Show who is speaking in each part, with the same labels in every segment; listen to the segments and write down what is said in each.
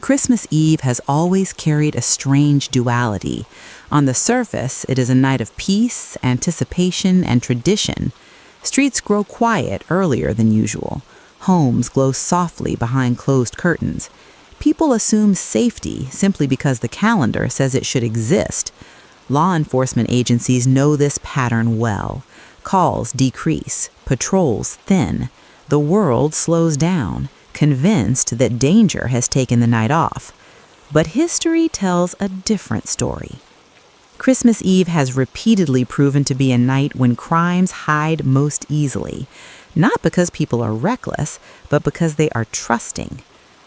Speaker 1: Christmas Eve has always carried a strange duality. On the surface, it is a night of peace, anticipation, and tradition. Streets grow quiet earlier than usual. Homes glow softly behind closed curtains. People assume safety simply because the calendar says it should exist. Law enforcement agencies know this pattern well. Calls decrease, patrols thin. The world slows down, convinced that danger has taken the night off. But history tells a different story. Christmas Eve has repeatedly proven to be a night when crimes hide most easily, not because people are reckless, but because they are trusting.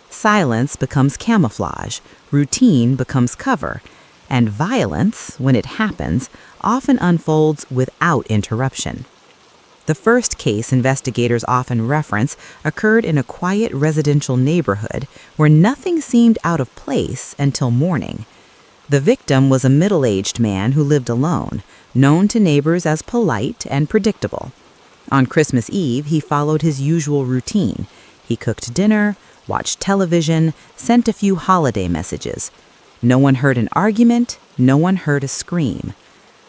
Speaker 1: Silence becomes camouflage, routine becomes cover, and violence, when it happens, often unfolds without interruption. The first case investigators often reference occurred in a quiet residential neighborhood where nothing seemed out of place until morning. The victim was a middle-aged man who lived alone, known to neighbors as polite and predictable. On Christmas Eve, he followed his usual routine. He cooked dinner, watched television, sent a few holiday messages. No one heard an argument, no one heard a scream.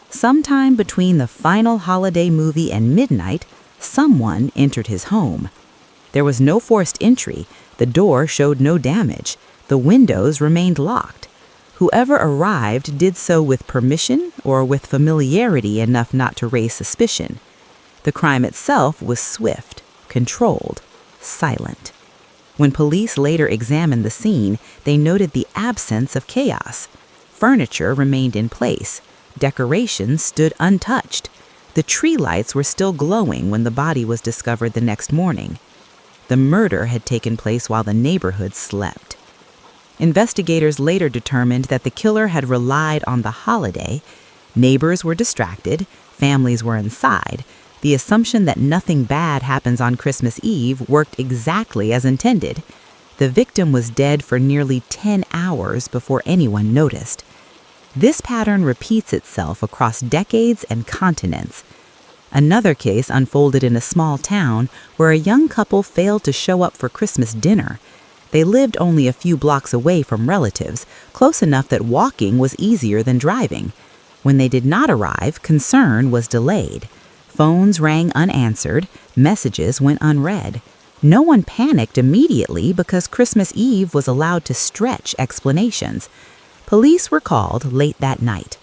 Speaker 1: Sometime between the final holiday movie and midnight, someone entered his home. There was no forced entry, the door showed no damage, the windows remained locked. Whoever arrived did so with permission or with familiarity enough not to raise suspicion. The crime itself was swift, controlled, silent. When police later examined the scene, they noted the absence of chaos. Furniture remained in place. Decorations stood untouched. The tree lights were still glowing when the body was discovered the next morning. The murder had taken place while the neighborhood slept. Investigators later determined that the killer had relied on the holiday. Neighbors were distracted, families were inside. The assumption that nothing bad happens on Christmas Eve worked exactly as intended. The victim was dead for nearly 10 hours before anyone noticed. This pattern repeats itself across decades and continents. Another case unfolded in a small town where a young couple failed to show up for Christmas dinner. They lived only a few blocks away from relatives, close enough that walking was easier than driving. When they did not arrive, concern was delayed. Phones rang unanswered, messages went unread. No one panicked immediately because Christmas Eve was allowed to stretch explanations. Police were called late that night.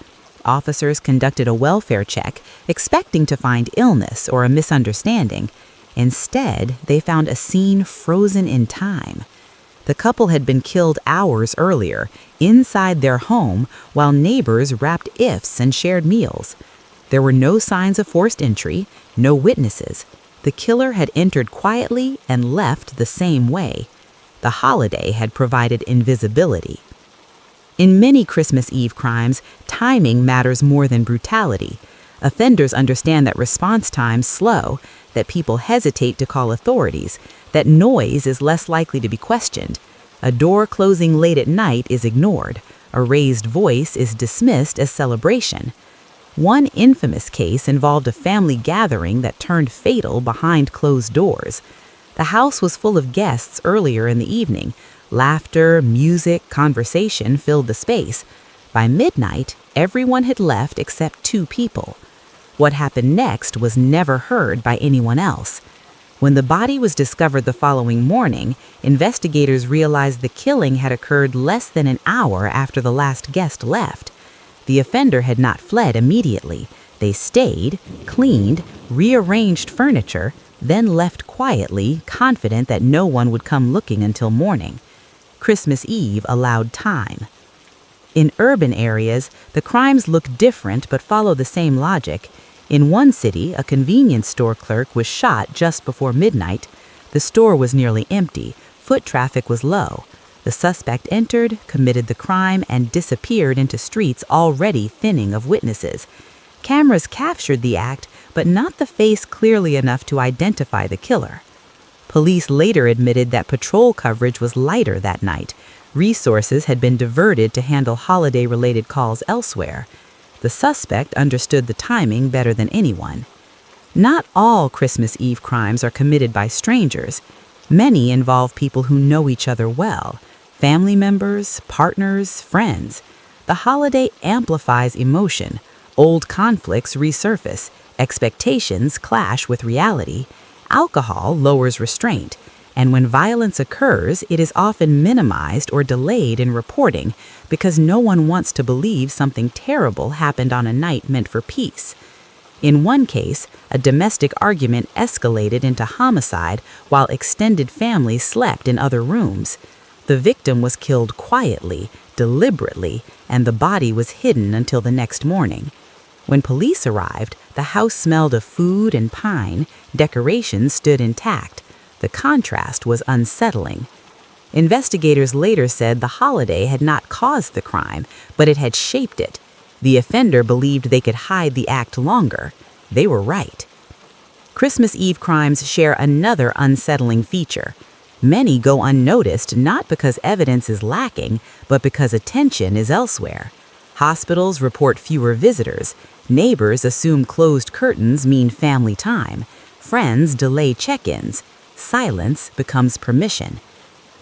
Speaker 1: Officers conducted a welfare check, expecting to find illness or a misunderstanding. Instead, they found a scene frozen in time. The couple had been killed hours earlier, inside their home, while neighbors wrapped gifts and shared meals. There were no signs of forced entry, no witnesses. The killer had entered quietly and left the same way. The holiday had provided invisibility. In many Christmas Eve crimes, timing matters more than brutality. Offenders understand that response times slow, that people hesitate to call authorities, that noise is less likely to be questioned. A door closing late at night is ignored. A raised voice is dismissed as celebration. One infamous case involved a family gathering that turned fatal behind closed doors. The house was full of guests earlier in the evening. Laughter, music, conversation filled the space. By midnight, everyone had left except 2 people. What happened next was never heard by anyone else. When the body was discovered the following morning, investigators realized the killing had occurred less than an hour after the last guest left. The offender had not fled immediately. They stayed, cleaned, rearranged furniture, then left quietly, confident that no one would come looking until morning. Christmas Eve allowed time. In urban areas, the crimes look different but follow the same logic. In one city, a convenience store clerk was shot just before midnight. The store was nearly empty. Foot traffic was low. The suspect entered, committed the crime, and disappeared into streets already thinning of witnesses. Cameras captured the act, but not the face clearly enough to identify the killer. Police later admitted that patrol coverage was lighter that night. Resources had been diverted to handle holiday-related calls elsewhere. The suspect understood the timing better than anyone. Not all Christmas Eve crimes are committed by strangers. Many involve people who know each other well. family members, partners, friends. The holiday amplifies emotion. Old conflicts resurface. Expectations clash with reality. Alcohol lowers restraint. And when violence occurs, it is often minimized or delayed in reporting because no one wants to believe something terrible happened on a night meant for peace. In one case, a domestic argument escalated into homicide while extended families slept in other rooms. The victim was killed quietly, deliberately, and the body was hidden until the next morning. When police arrived, the house smelled of food and pine, decorations stood intact. The contrast was unsettling. Investigators later said the holiday had not caused the crime, but it had shaped it. The offender believed they could hide the act longer. They were right. Christmas Eve crimes share another unsettling feature. Many go unnoticed not because evidence is lacking, but because attention is elsewhere. Hospitals report fewer visitors. Neighbors assume closed curtains mean family time. Friends delay check-ins. Silence becomes permission.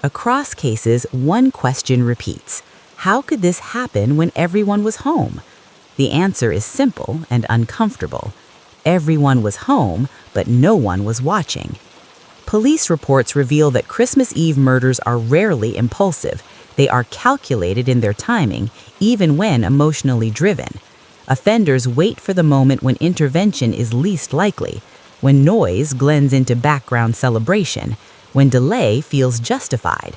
Speaker 1: Across cases, one question repeats. How could this happen when everyone was home? The answer is simple and uncomfortable. Everyone was home, but no one was watching. Police reports reveal that Christmas Eve murders are rarely impulsive. They are calculated in their timing, even when emotionally driven. Offenders wait for the moment when intervention is least likely, when noise blends into background celebration, when delay feels justified.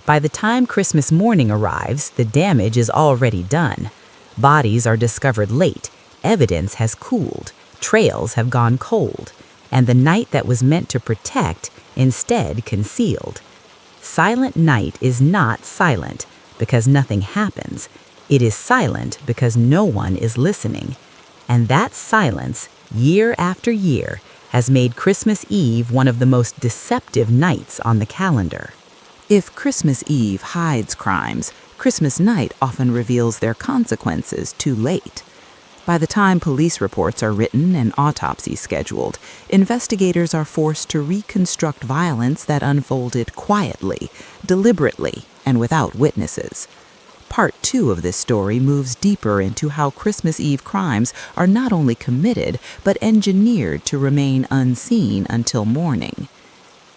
Speaker 1: By the time Christmas morning arrives, the damage is already done. Bodies are discovered late, evidence has cooled, trails have gone cold, and the night that was meant to protect instead concealed. Silent night is not silent because nothing happens. It is silent because no one is listening. And that silence, year after year, has made Christmas Eve one of the most deceptive nights on the calendar. If Christmas Eve hides crimes, Christmas night often reveals their consequences too late. By the time police reports are written and autopsies scheduled, investigators are forced to reconstruct violence that unfolded quietly, deliberately, and without witnesses. Part 2 of this story moves deeper into how Christmas Eve crimes are not only committed, but engineered to remain unseen until morning.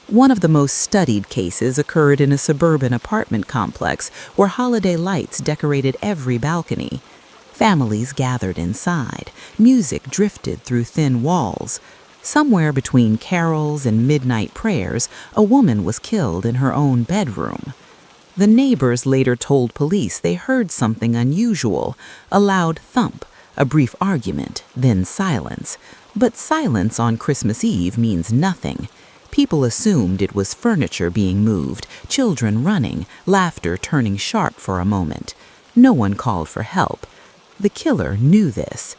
Speaker 1: One of the most studied cases occurred in a suburban apartment complex where holiday lights decorated every balcony. Families gathered inside. Music drifted through thin walls. Somewhere between carols and midnight prayers, a woman was killed in her own bedroom. The neighbors later told police they heard something unusual, a loud thump, a brief argument, then silence. But silence on Christmas Eve means nothing. People assumed it was furniture being moved, children running, laughter turning sharp for a moment. No one called for help. The killer knew this.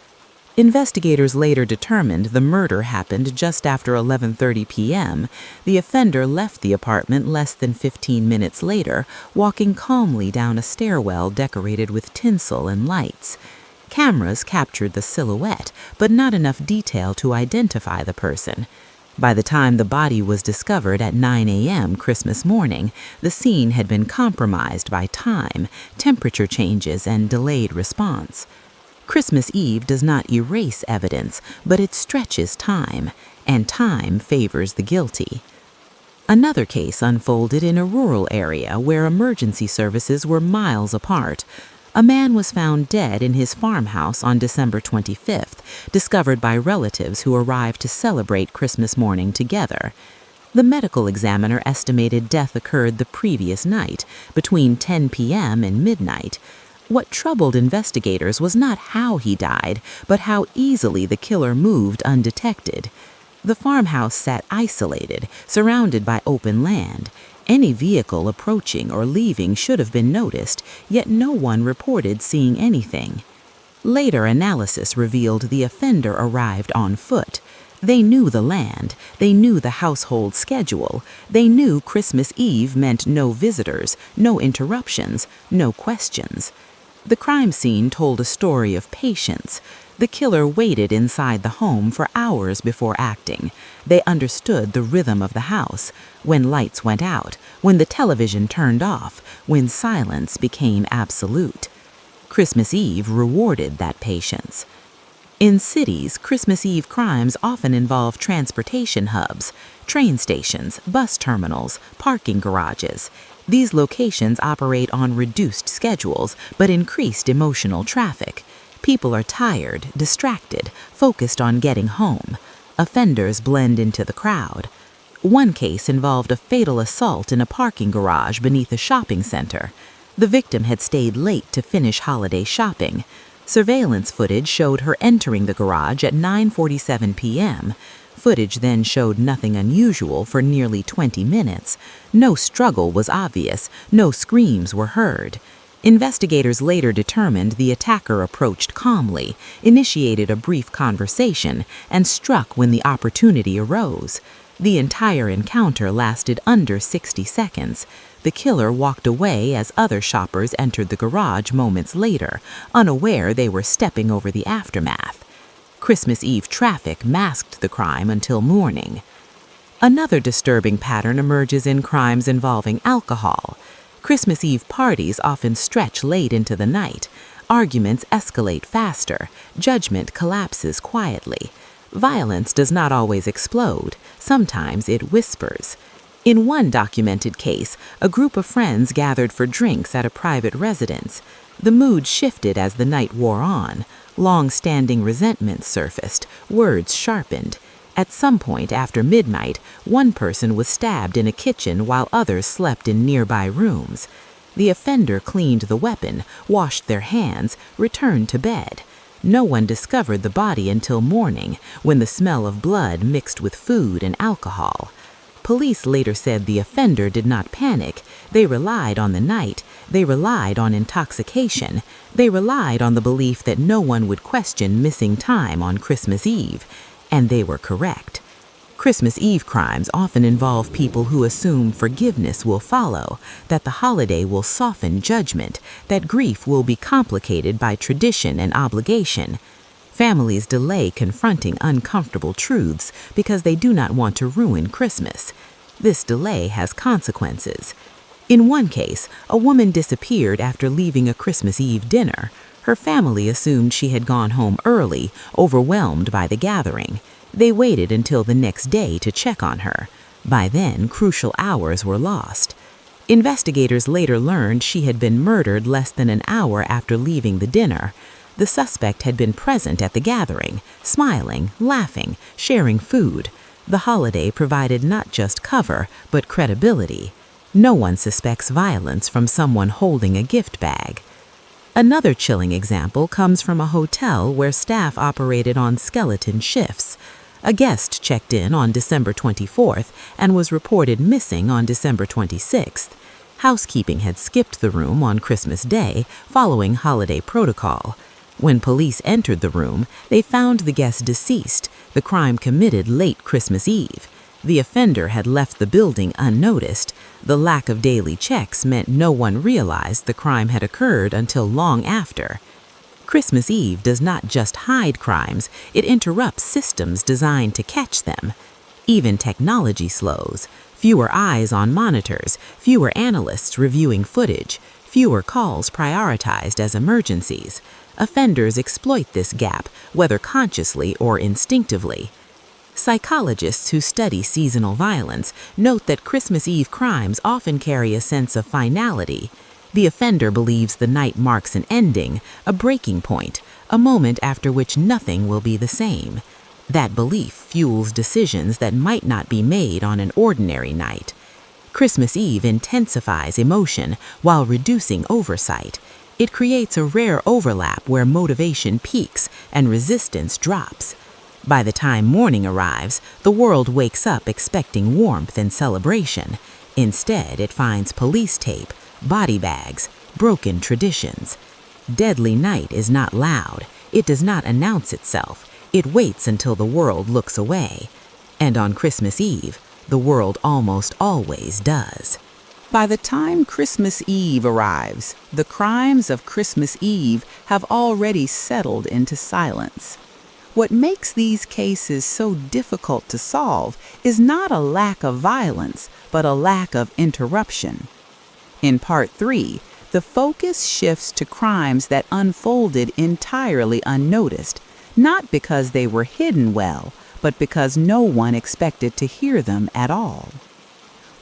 Speaker 1: Investigators later determined the murder happened just after 11:30 p.m. The offender left the apartment less than 15 minutes later, walking calmly down a stairwell decorated with tinsel and lights. Cameras captured the silhouette, but not enough detail to identify the person. By the time the body was discovered at 9 a.m. Christmas morning, the scene had been compromised by time, temperature changes, and delayed response. Christmas Eve does not erase evidence, but it stretches time, and time favors the guilty. Another case unfolded in a rural area where emergency services were miles apart. A man was found dead in his farmhouse on December 25th, discovered by relatives who arrived to celebrate Christmas morning together. The medical examiner estimated death occurred the previous night, between 10 p.m. and midnight. What troubled investigators was not how he died, but how easily the killer moved undetected. The farmhouse sat isolated, surrounded by open land. Any vehicle approaching or leaving should have been noticed, yet no one reported seeing anything. Later analysis revealed the offender arrived on foot. They knew the land, they knew the household schedule, they knew Christmas Eve meant no visitors, no interruptions, no questions. The crime scene told a story of patience. The killer waited inside the home for hours before acting. They understood the rhythm of the house, when lights went out, when the television turned off, when silence became absolute. Christmas Eve rewarded that patience. In cities, Christmas Eve crimes often involve transportation hubs, train stations, bus terminals, parking garages. These locations operate on reduced schedules but increased emotional traffic. People are tired, distracted, focused on getting home. Offenders blend into the crowd. One case involved a fatal assault in a parking garage beneath a shopping center. The victim had stayed late to finish holiday shopping. Surveillance footage showed her entering the garage at 9:47 p.m. Footage then showed nothing unusual for nearly 20 minutes. No struggle was obvious, no screams were heard. Investigators later determined the attacker approached calmly, initiated a brief conversation, and struck when the opportunity arose. The entire encounter lasted under 60 seconds. The killer walked away as other shoppers entered the garage moments later, unaware they were stepping over the aftermath. Christmas Eve traffic masked the crime until morning. Another disturbing pattern emerges in crimes involving alcohol. Christmas Eve parties often stretch late into the night. Arguments escalate faster. Judgment collapses quietly. Violence does not always explode. Sometimes it whispers. In one documented case, a group of friends gathered for drinks at a private residence. The mood shifted as the night wore on. Long-standing resentment surfaced. Words sharpened. At some point after midnight, one person was stabbed in a kitchen while others slept in nearby rooms. The offender cleaned the weapon, washed their hands, returned to bed. No one discovered the body until morning, when the smell of blood mixed with food and alcohol. Police later said the offender did not panic. They relied on the night. They relied on intoxication. They relied on the belief that no one would question missing time on Christmas Eve. And they were correct. Christmas Eve crimes often involve people who assume forgiveness will follow, that the holiday will soften judgment, that grief will be complicated by tradition and obligation. Families delay confronting uncomfortable truths because they do not want to ruin Christmas. This delay has consequences. In one case, a woman disappeared after leaving a Christmas Eve dinner. Her family assumed she had gone home early, overwhelmed by the gathering. They waited until the next day to check on her. By then, crucial hours were lost. Investigators later learned she had been murdered less than an hour after leaving the dinner. The suspect had been present at the gathering, smiling, laughing, sharing food. The holiday provided not just cover, but credibility. No one suspects violence from someone holding a gift bag. Another chilling example comes from a hotel where staff operated on skeleton shifts. A guest checked in on December 24th and was reported missing on December 26th. Housekeeping had skipped the room on Christmas Day, following holiday protocol. When police entered the room, they found the guest deceased, the crime committed late Christmas Eve. The offender had left the building unnoticed. The lack of daily checks meant no one realized the crime had occurred until long after. Christmas Eve does not just hide crimes, it interrupts systems designed to catch them. Even technology slows. Fewer eyes on monitors, fewer analysts reviewing footage, fewer calls prioritized as emergencies. Offenders exploit this gap, whether consciously or instinctively. Psychologists who study seasonal violence note that Christmas Eve crimes often carry a sense of finality. The offender believes the night marks an ending, a breaking point, a moment after which nothing will be the same. That belief fuels decisions that might not be made on an ordinary night. Christmas Eve intensifies emotion while reducing oversight. It creates a rare overlap where motivation peaks and resistance drops. By the time morning arrives, the world wakes up expecting warmth and celebration. Instead, it finds police tape, body bags, broken traditions. Deadly Night is not loud. It does not announce itself. It waits until the world looks away. And on Christmas Eve, the world almost always does. By the time Christmas Eve arrives, the crimes of Christmas Eve have already settled into silence. What makes these cases so difficult to solve is not a lack of violence, but a lack of interruption. In Part 3, the focus shifts to crimes that unfolded entirely unnoticed, not because they were hidden well, but because no one expected to hear them at all.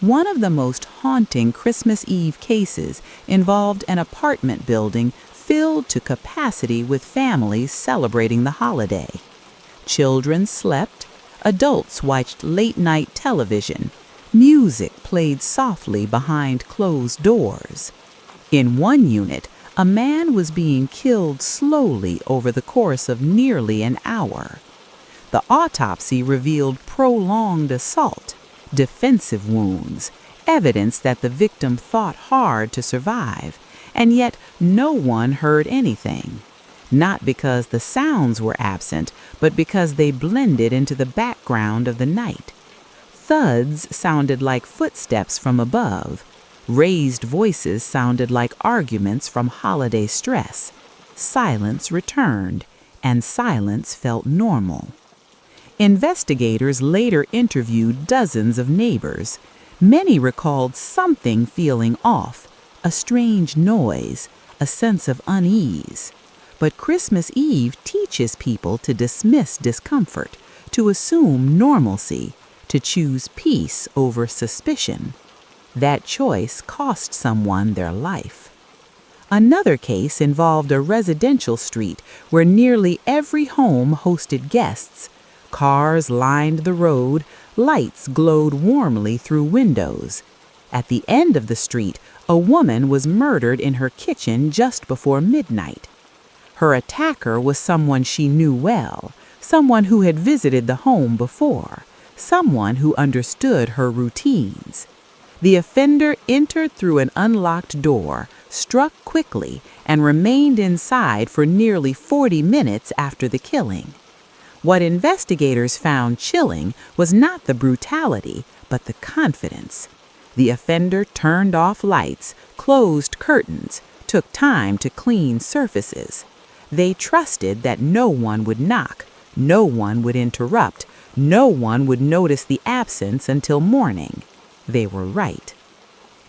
Speaker 1: One of the most haunting Christmas Eve cases involved an apartment building filled to capacity with families celebrating the holiday. Children slept, adults watched late-night television, music played softly behind closed doors. In one unit, a man was being killed slowly over the course of nearly an hour. The autopsy revealed prolonged assault, defensive wounds, evidence that the victim fought hard to survive, and yet no one heard anything. Not because the sounds were absent, but because they blended into the background of the night. Thuds sounded like footsteps from above. Raised voices sounded like arguments from holiday stress. Silence returned, and silence felt normal. Investigators later interviewed dozens of neighbors. Many recalled something feeling off, a strange noise, a sense of unease. But Christmas Eve teaches people to dismiss discomfort, to assume normalcy, to choose peace over suspicion. That choice cost someone their life. Another case involved a residential street where nearly every home hosted guests. Cars lined the road, lights glowed warmly through windows. At the end of the street, a woman was murdered in her kitchen just before midnight. Her attacker was someone she knew well, someone who had visited the home before, someone who understood her routines. The offender entered through an unlocked door, struck quickly, and remained inside for nearly 40 minutes after the killing. What investigators found chilling was not the brutality, but the confidence. The offender turned off lights, closed curtains, took time to clean surfaces. They trusted that no one would knock, no one would interrupt, no one would notice the absence until morning. They were right.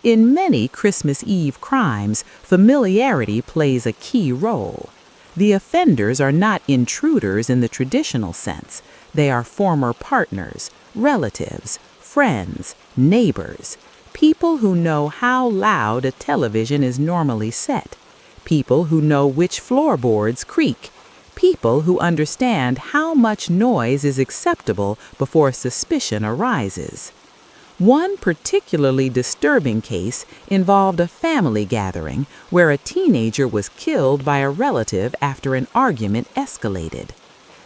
Speaker 1: In many Christmas Eve crimes, familiarity plays a key role. The offenders are not intruders in the traditional sense. They are former partners, relatives, friends, neighbors, people who know how loud a television is normally set, people who know which floorboards creak, people who understand how much noise is acceptable before suspicion arises. One particularly disturbing case involved a family gathering where a teenager was killed by a relative after an argument escalated.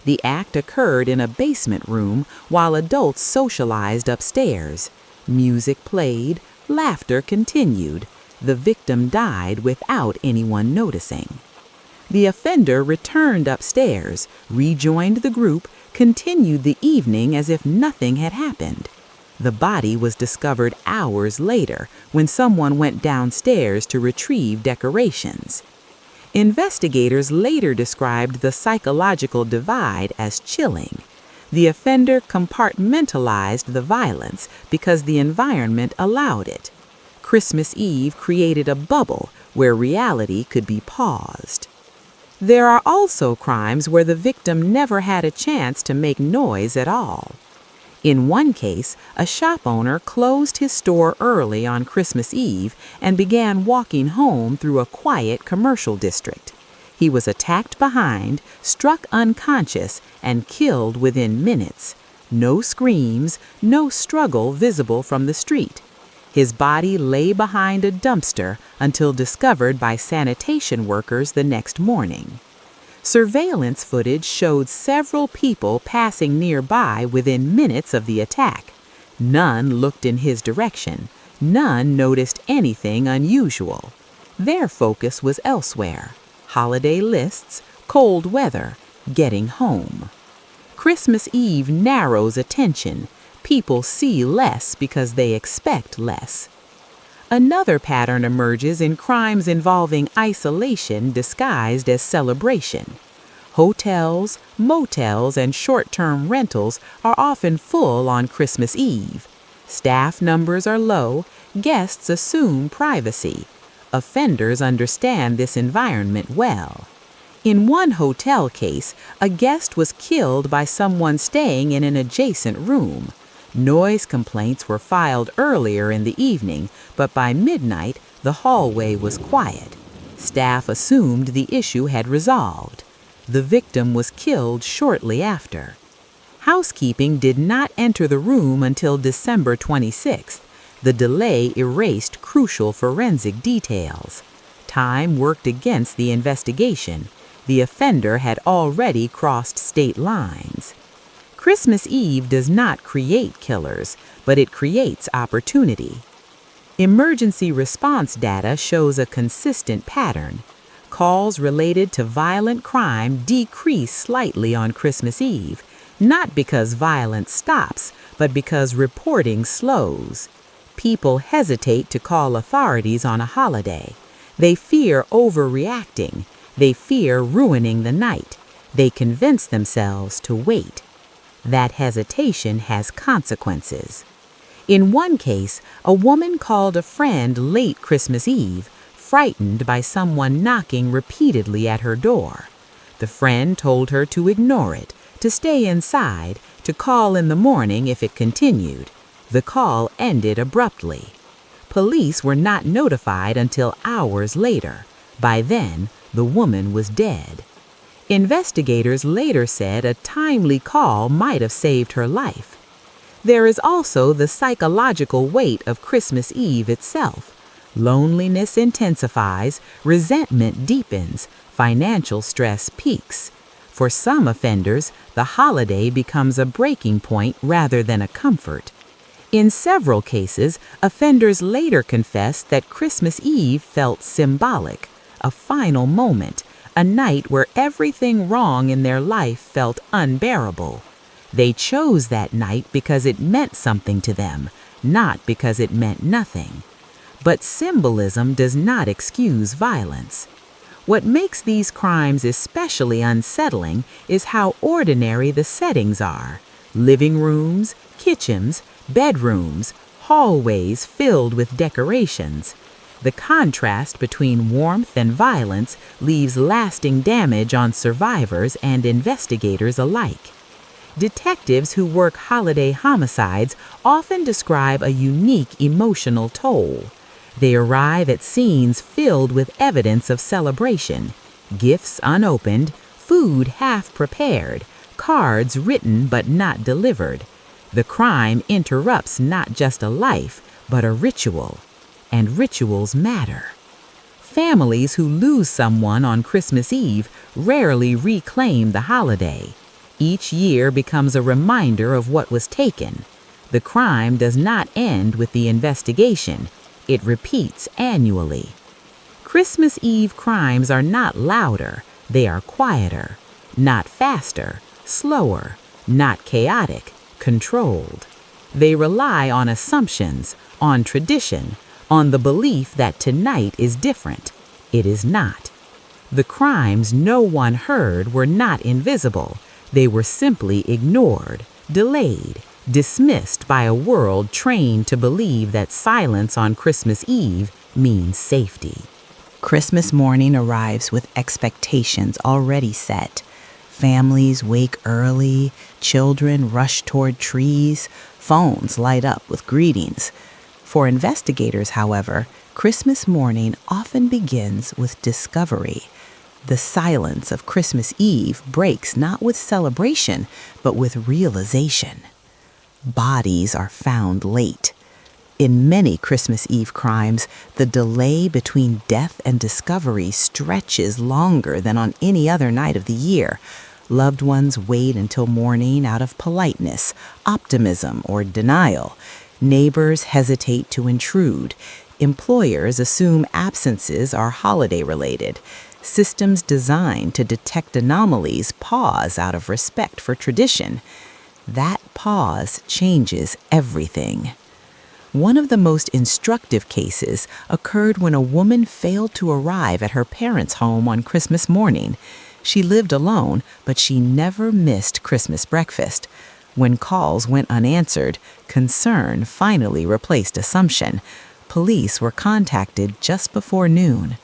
Speaker 1: The act occurred in a basement room while adults socialized upstairs. Music played, laughter continued. The victim died without anyone noticing. The offender returned upstairs, rejoined the group, continued the evening as if nothing had happened. The body was discovered hours later when someone went downstairs to retrieve decorations. Investigators later described the psychological divide as chilling. The offender compartmentalized the violence because the environment allowed it. Christmas Eve created a bubble where reality could be paused. There are also crimes where the victim never had a chance to make noise at all. In one case, a shop owner closed his store early on Christmas Eve and began walking home through a quiet commercial district. He was attacked behind, struck unconscious, and killed within minutes. No screams, no struggle visible from the street. His body lay behind a dumpster until discovered by sanitation workers the next morning. Surveillance footage showed several people passing nearby within minutes of the attack. None looked in his direction. None noticed anything unusual. Their focus was elsewhere: holiday lists, cold weather, getting home. Christmas Eve narrows attention. People see less because they expect less. Another pattern emerges in crimes involving isolation disguised as celebration. Hotels, motels, and short-term rentals are often full on Christmas Eve. Staff numbers are low, guests assume privacy. Offenders understand this environment well. In one hotel case, a guest was killed by someone staying in an adjacent room. Noise complaints were filed earlier in the evening, but by midnight, the hallway was quiet. Staff assumed the issue had resolved. The victim was killed shortly after. Housekeeping did not enter the room until December 26th. The delay erased crucial forensic details. Time worked against the investigation. The offender had already crossed state lines. Christmas Eve does not create killers, but it creates opportunity. Emergency response data shows a consistent pattern. Calls related to violent crime decrease slightly on Christmas Eve, not because violence stops, but because reporting slows. People hesitate to call authorities on a holiday. They fear overreacting. They fear ruining the night. They convince themselves to wait. That hesitation has consequences. In one case, a woman called a friend late Christmas Eve, frightened by someone knocking repeatedly at her door. The friend told her to ignore it, to stay inside, to call in the morning if it continued. The call ended abruptly. Police were not notified until hours later. By then, the woman was dead. Investigators later said a timely call might have saved her life. There is also the psychological weight of Christmas Eve itself. Loneliness intensifies, resentment deepens, financial stress peaks. For some offenders, the holiday becomes a breaking point rather than a comfort. In several cases, offenders later confessed that Christmas Eve felt symbolic, a final moment, a night where everything wrong in their life felt unbearable. They chose that night because it meant something to them, not because it meant nothing. But symbolism does not excuse violence. What makes these crimes especially unsettling is how ordinary the settings are. Living rooms, kitchens, bedrooms, hallways filled with decorations. The contrast between warmth and violence leaves lasting damage on survivors and investigators alike. Detectives who work holiday homicides often describe a unique emotional toll. They arrive at scenes filled with evidence of celebration, gifts unopened, food half prepared, cards written but not delivered. The crime interrupts not just a life, but a ritual. And rituals matter. Families who lose someone on Christmas Eve rarely reclaim the holiday. Each year becomes a reminder of what was taken. The crime does not end with the investigation. It repeats annually. Christmas Eve crimes are not louder, they are quieter. Not faster, slower. Not chaotic, controlled. They rely on assumptions, on tradition, on the belief that tonight is different. It is not. The crimes no one heard were not invisible. They were simply ignored, delayed, dismissed by a world trained to believe that silence on Christmas Eve means safety. Christmas morning arrives with expectations already set. Families wake early, children rush toward trees, phones light up with greetings. For investigators, however, Christmas morning often begins with discovery. The silence of Christmas Eve breaks not with celebration, but with realization. Bodies are found late. In many Christmas Eve crimes, the delay between death and discovery stretches longer than on any other night of the year. Loved ones wait until morning out of politeness, optimism, or denial. Neighbors hesitate to intrude. Employers assume absences are holiday-related. Systems designed to detect anomalies pause out of respect for tradition. That pause changes everything. One of the most instructive cases occurred when a woman failed to arrive at her parents' home on Christmas morning. She lived alone, but she never missed Christmas breakfast. When calls went unanswered, concern finally replaced assumption. Police were contacted just before noon.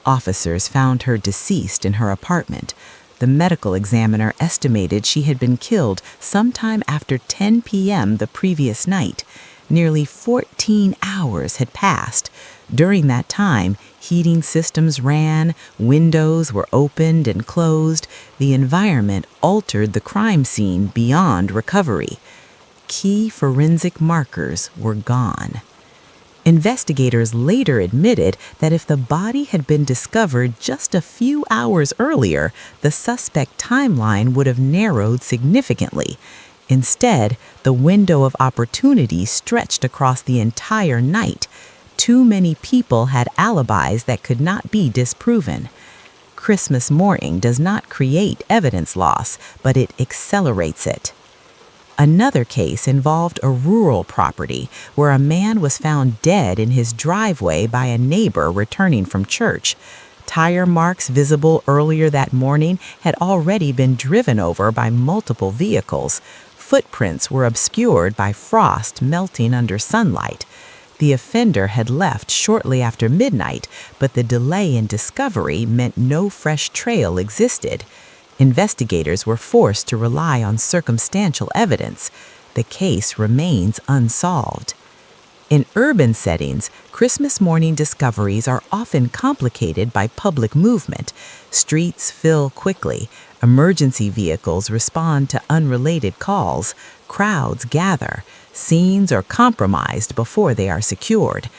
Speaker 1: Officers found her deceased in her apartment. The medical examiner estimated she had been killed sometime after 10 p.m. the previous night. Nearly 14 hours had passed. During that time, heating systems ran, windows were opened and closed. The environment altered the crime scene beyond recovery. Key forensic markers were gone. Investigators later admitted that if the body had been discovered just a few hours earlier, the suspect timeline would have narrowed significantly. Instead, the window of opportunity stretched across the entire night. Too many people had alibis that could not be disproven. Christmas morning does not create evidence loss, but it accelerates it. Another case involved a rural property where a man was found dead in his driveway by a neighbor returning from church. Tire marks visible earlier that morning had already been driven over by multiple vehicles. Footprints were obscured by frost melting under sunlight. The offender had left shortly after midnight, but the delay in discovery meant no fresh trail existed. Investigators were forced to rely on circumstantial evidence. The case remains unsolved. In urban settings, Christmas morning discoveries are often complicated by public movement. Streets fill quickly. Emergency vehicles respond to unrelated calls. Crowds gather. Scenes are compromised before they are secured.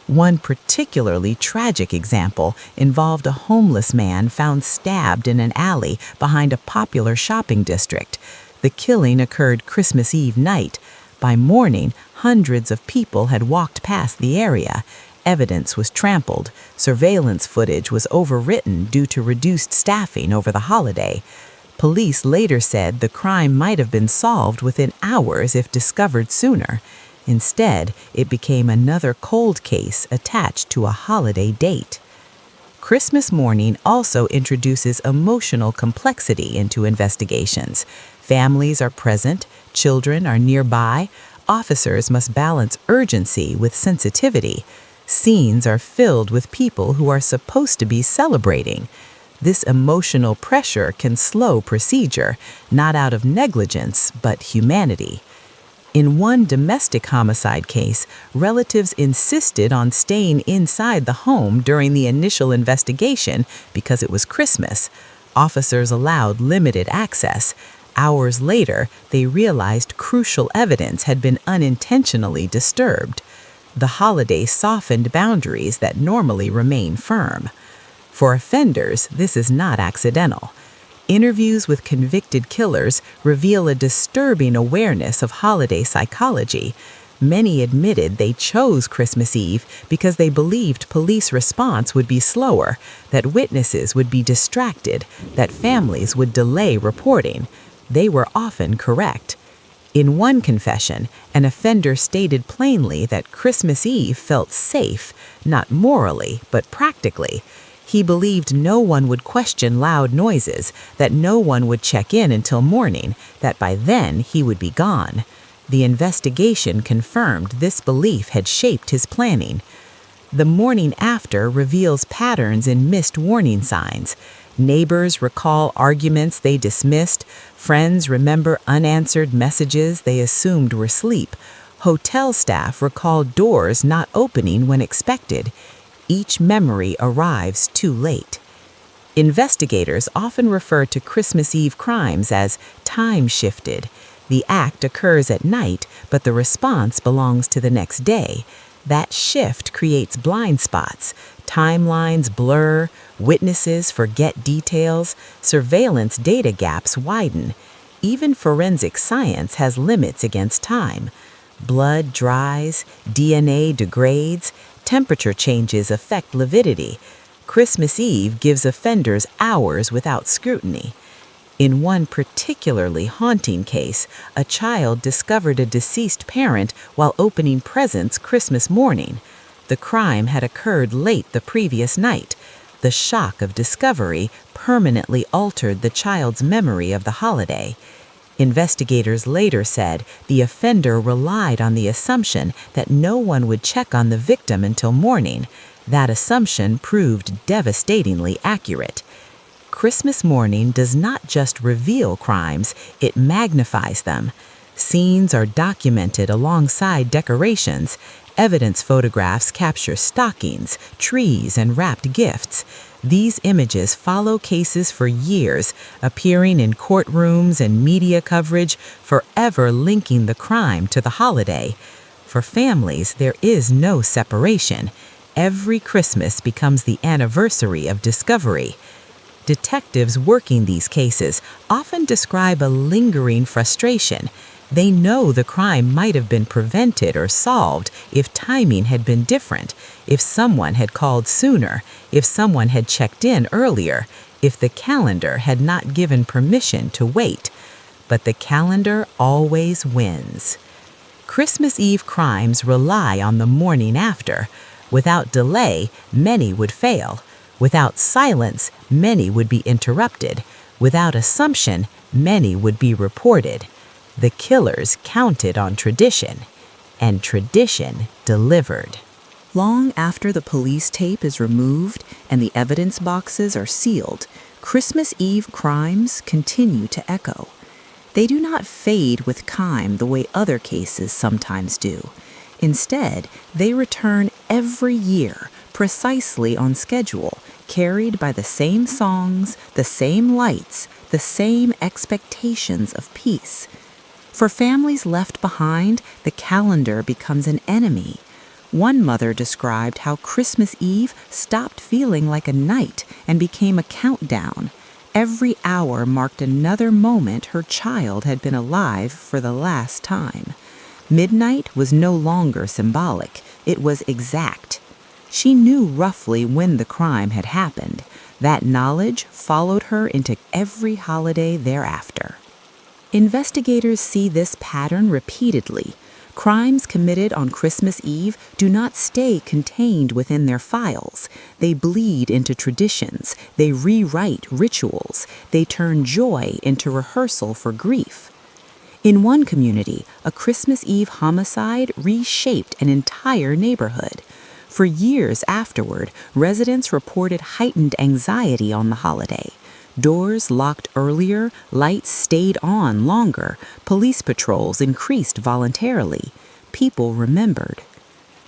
Speaker 1: One particularly tragic example involved a homeless man found stabbed in an alley behind a popular shopping district. The killing occurred Christmas Eve night. By morning, hundreds of people had walked past the area. Evidence was trampled. Surveillance footage was overwritten due to reduced staffing over the holiday. Police later said the crime might have been solved within hours if discovered sooner. Instead, it became another cold case attached to a holiday date. Christmas morning also introduces emotional complexity into investigations. Families are present, children are nearby, officers must balance urgency with sensitivity. Scenes are filled with people who are supposed to be celebrating. This emotional pressure can slow procedure, not out of negligence, but humanity. In one domestic homicide case, relatives insisted on staying inside the home during the initial investigation because it was Christmas. Officers allowed limited access. Hours later, they realized crucial evidence had been unintentionally disturbed. The holiday softened boundaries that normally remain firm. For offenders, this is not accidental. Interviews with convicted killers reveal a disturbing awareness of holiday psychology. Many admitted they chose Christmas Eve because they believed police response would be slower, that witnesses would be distracted, that families would delay reporting. They were often correct. In one confession, an offender stated plainly that Christmas Eve felt safe, not morally, but practically. He believed no one would question loud noises, that no one would check in until morning, that by then he would be gone. The investigation confirmed this belief had shaped his planning. The morning after reveals patterns in missed warning signs. Neighbors recall arguments they dismissed. Friends remember unanswered messages they assumed were sleep. Hotel staff recall doors not opening when expected. Each memory arrives too late. Investigators often refer to Christmas Eve crimes as time-shifted. The act occurs at night, but the response belongs to the next day. That shift creates blind spots. Timelines blur, witnesses forget details, surveillance data gaps widen. Even forensic science has limits against time. Blood dries, DNA degrades, temperature changes affect lividity. Christmas Eve gives offenders hours without scrutiny. In one particularly haunting case, a child discovered a deceased parent while opening presents Christmas morning. The crime had occurred late the previous night. The shock of discovery permanently altered the child's memory of the holiday. Investigators later said the offender relied on the assumption that no one would check on the victim until morning. That assumption proved devastatingly accurate. Christmas morning does not just reveal crimes, it magnifies them. Scenes are documented alongside decorations. Evidence photographs capture stockings, trees, and wrapped gifts. These images follow cases for years, appearing in courtrooms and media coverage, forever linking the crime to the holiday. For families, there is no separation. Every Christmas becomes the anniversary of discovery. Detectives working these cases often describe a lingering frustration. They know the crime might have been prevented or solved if timing had been different, if someone had called sooner, if someone had checked in earlier, if the calendar had not given permission to wait. But the calendar always wins. Christmas Eve crimes rely on the morning after. Without delay, many would fail. Without silence, many would be interrupted. Without assumption, many would be reported. The killers counted on tradition, and tradition delivered. Long after the police tape is removed and the evidence boxes are sealed, Christmas Eve crimes continue to echo. They do not fade with time the way other cases sometimes do. Instead, they return every year, precisely on schedule, carried by the same songs, the same lights, the same expectations of peace. For families left behind, the calendar becomes an enemy. One mother described how Christmas Eve stopped feeling like a night and became a countdown. Every hour marked another moment her child had been alive for the last time. Midnight was no longer symbolic, it was exact. She knew roughly when the crime had happened. That knowledge followed her into every holiday thereafter. Investigators see this pattern repeatedly. Crimes committed on Christmas Eve do not stay contained within their files. They bleed into traditions. They rewrite rituals. They turn joy into rehearsal for grief. In one community, a Christmas Eve homicide reshaped an entire neighborhood. For years afterward, residents reported heightened anxiety on the holiday. Doors locked earlier, lights stayed on longer, police patrols increased voluntarily. People remembered.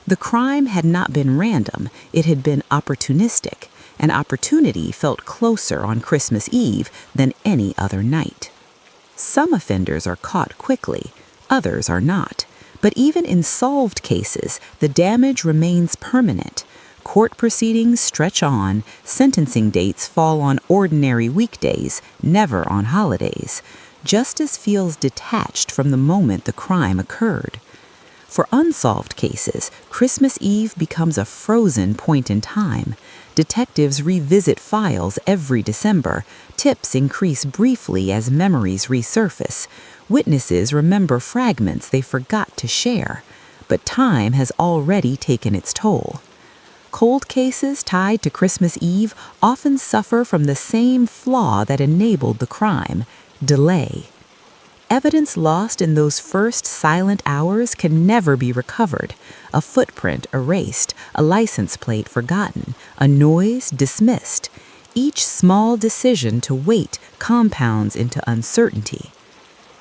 Speaker 1: The crime had not been random, it had been opportunistic. An opportunity felt closer on Christmas Eve than any other night. Some offenders are caught quickly, others are not. But even in solved cases, the damage remains permanent. Court proceedings stretch on, sentencing dates fall on ordinary weekdays, never on holidays. Justice feels detached from the moment the crime occurred. For unsolved cases, Christmas Eve becomes a frozen point in time. Detectives revisit files every December. Tips increase briefly as memories resurface. Witnesses remember fragments they forgot to share. But time has already taken its toll. Cold cases tied to Christmas Eve often suffer from the same flaw that enabled the crime: delay. Evidence lost in those first silent hours can never be recovered. A footprint erased, a license plate forgotten, a noise dismissed. Each small decision to wait compounds into uncertainty.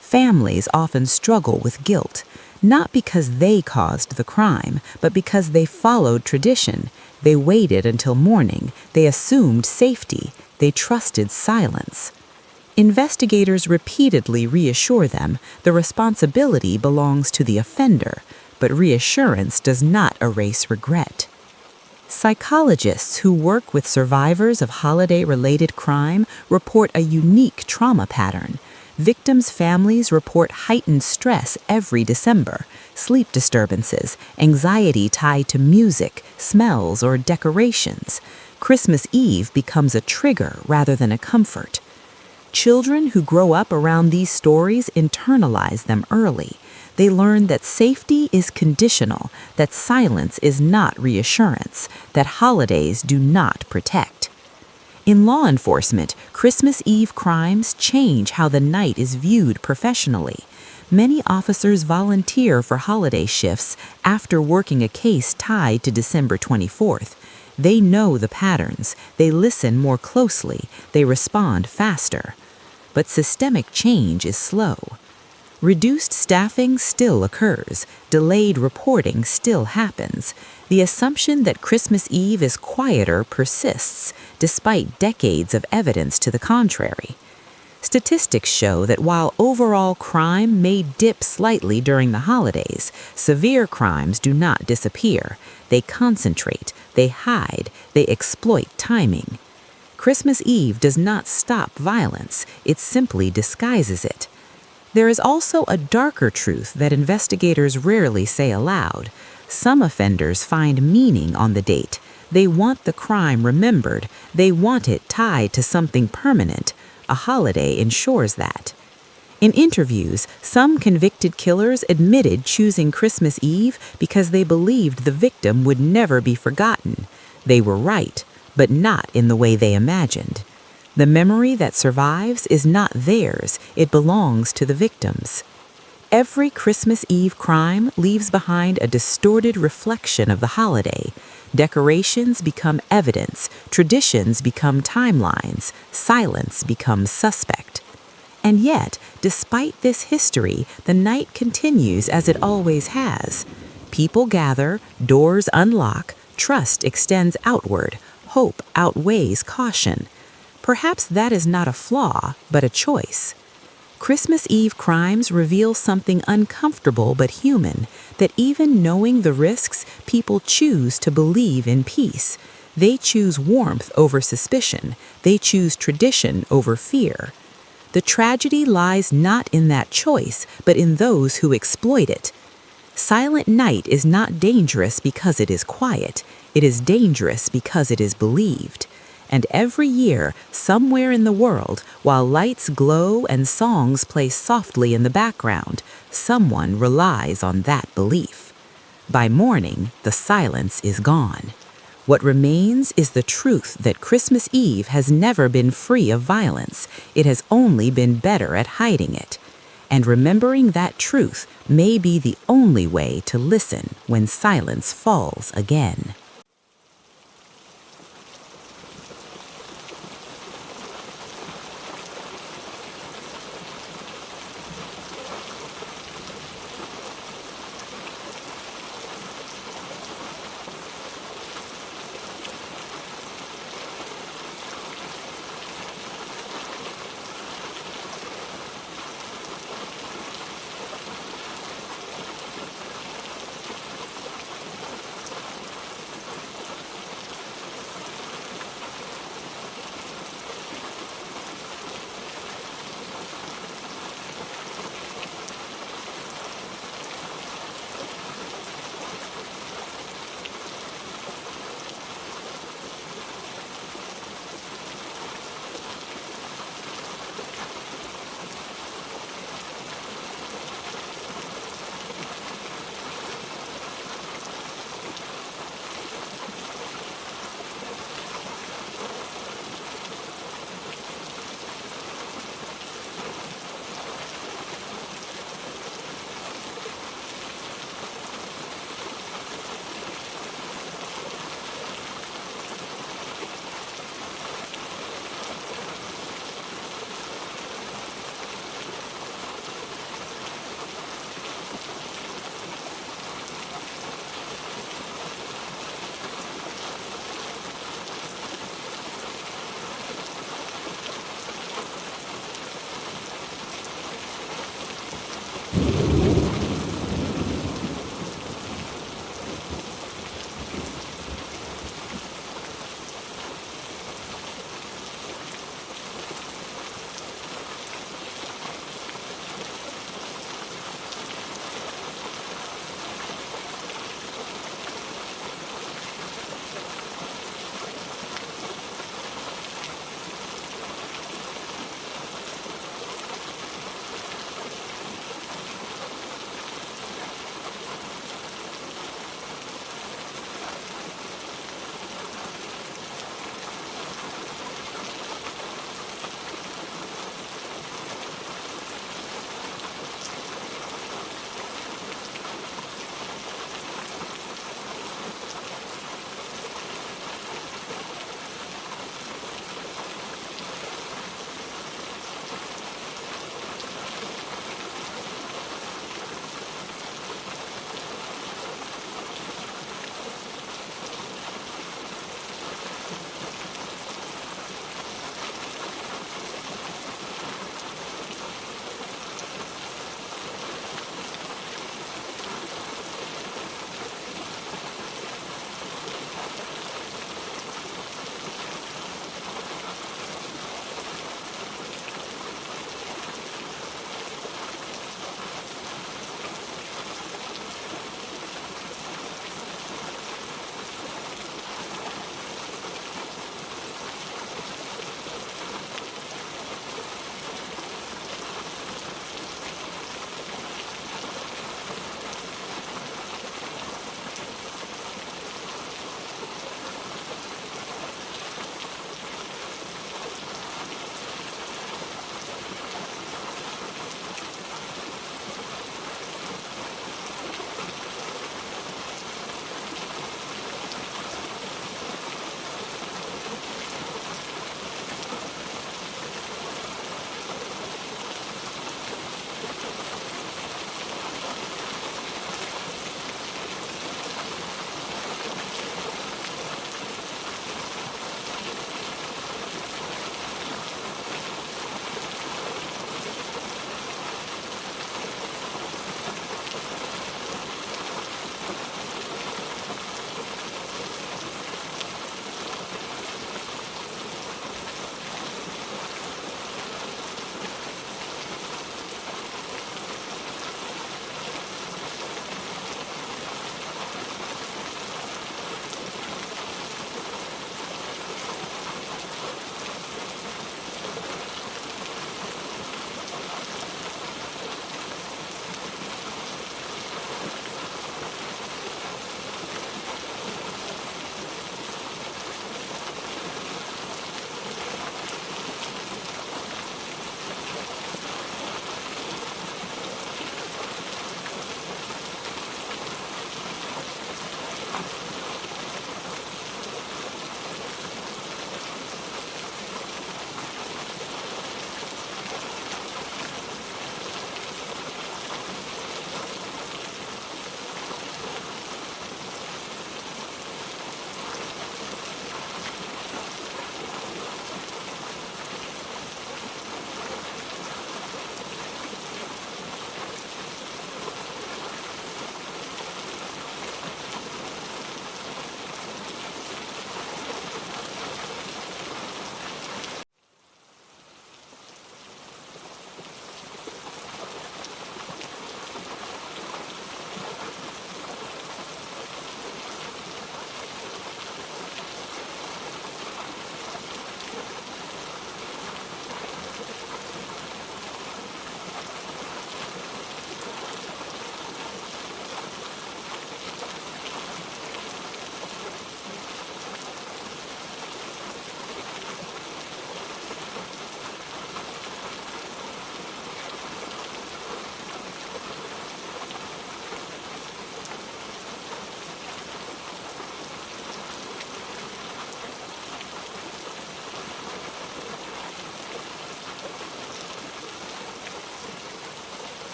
Speaker 1: Families often struggle with guilt, not because they caused the crime, but because they followed tradition. They waited until morning, they assumed safety, they trusted silence. Investigators repeatedly reassure them the responsibility belongs to the offender, but reassurance does not erase regret. Psychologists who work with survivors of holiday-related crime report a unique trauma pattern. Victims' families report heightened stress every December, sleep disturbances, anxiety tied to music, smells, or decorations. Christmas Eve becomes a trigger rather than a comfort. Children who grow up around these stories internalize them early. They learn that safety is conditional, that silence is not reassurance, that holidays do not protect. In law enforcement, Christmas Eve crimes change how the night is viewed professionally. Many officers volunteer for holiday shifts after working a case tied to December 24th. They know the patterns, they listen more closely, they respond faster. But systemic change is slow. Reduced staffing still occurs, delayed reporting still happens. The assumption that Christmas Eve is quieter persists, despite decades of evidence to the contrary. Statistics show that while overall crime may dip slightly during the holidays, severe crimes do not disappear. They concentrate, they hide, they exploit timing. Christmas Eve does not stop violence, it simply disguises it. There is also a darker truth that investigators rarely say aloud. Some offenders find meaning on the date. They want the crime remembered. They want it tied to something permanent. A holiday ensures that. In interviews, some convicted killers admitted choosing Christmas Eve because they believed the victim would never be forgotten. They were right, but not in the way they imagined. The memory that survives is not theirs, it belongs to the victims. Every Christmas Eve crime leaves behind a distorted reflection of the holiday. Decorations become evidence, traditions become timelines, silence becomes suspect. And yet, despite this history, the night continues as it always has. People gather, doors unlock, trust extends outward, hope outweighs caution. Perhaps that is not a flaw, but a choice. Christmas Eve crimes reveal something uncomfortable but human, that even knowing the risks, people choose to believe in peace. They choose warmth over suspicion. They choose tradition over fear. The tragedy lies not in that choice, but in those who exploit it. Silent night is not dangerous because it is quiet. It is dangerous because it is believed. And every year, somewhere in the world, while lights glow and songs play softly in the background, someone relies on that belief. By morning, the silence is gone. What remains is the truth that Christmas Eve has never been free of violence. It has only been better at hiding it. And remembering that truth may be the only way to listen when silence falls again.